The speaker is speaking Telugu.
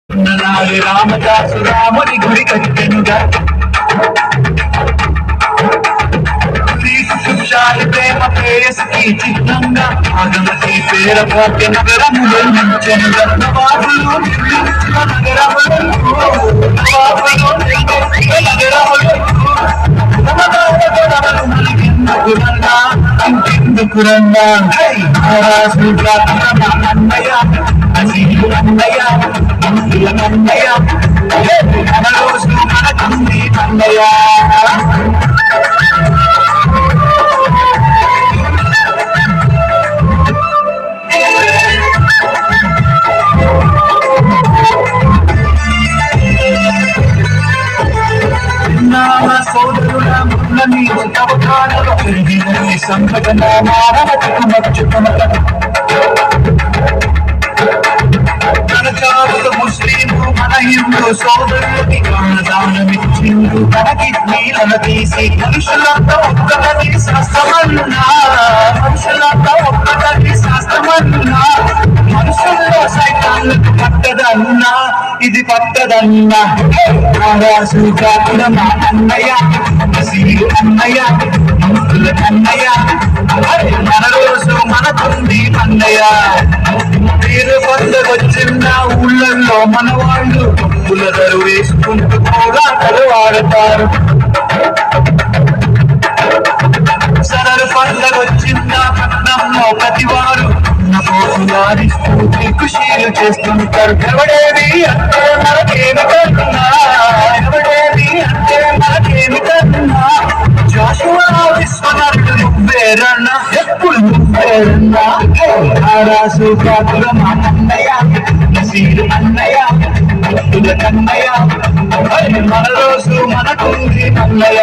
రామదాసు రాముని గుడి కట్టెనుగా ప్రేమ ప్రేయసికి చిహ్నంగా ఆగమతి పేర భాగ్య నగరములు నించెనుగా నవాబులు నిర్మించిన నగరములు నవాబులు నిర్మించిన నగరములు ఇంకెందుకురన్నా మహారాజు అన్నయ్య అసీలు అన్నయ్య అన్నయ్య మన రోజు మనకుంది అన్నయ్య సోదరుల ముళ్ళని అవగాహనలో పెరిగిన సంఘటన మానవతకు మర్చుకున్న ముస్లిము మన హిందూ సోదరులకి దానమిచ్చిండు తన కిడ్నీలను తీసి మనుషులంతా ఒక్కటని శాస్త్రమన్నా మనుషులంతా ఒక్కటని శాస్త్రమన్నా మనుషుల్లో సైతాన్లకు పట్టదన్నా ఇది పట్టదన్నా రాసు కాకుల మా అన్నయ్య సీలు అన్నయ్య మంతుల కన్నయ్య మన రోజు మనకుంది అన్నయ్య మీరు పొందవచ్చిన ఊళ్ళల్లో మన వాళ్ళు పులదరు వేసుకుంటూ కోలాటలు ఆడతారు సరరు పండగొచ్చిన పట్నంలో ప్రతివారు పోసులాడిస్తూ ఖుషీలు చేస్తుంటారు ఎవడేవి అంటే మనకేమి కన్నా ఎవడేవి అంటే మనకేమి కన్నా జాషువా విశ్వనరుడు నువ్వేరన్నా ఎప్పుడు నువ్వేరన్నా రాసు కాకుల మా అన్నయ్య నసీరు అన్నయ్య భక్తుల కన్నయ్య మన రోజు మనకుంది అన్నయ్య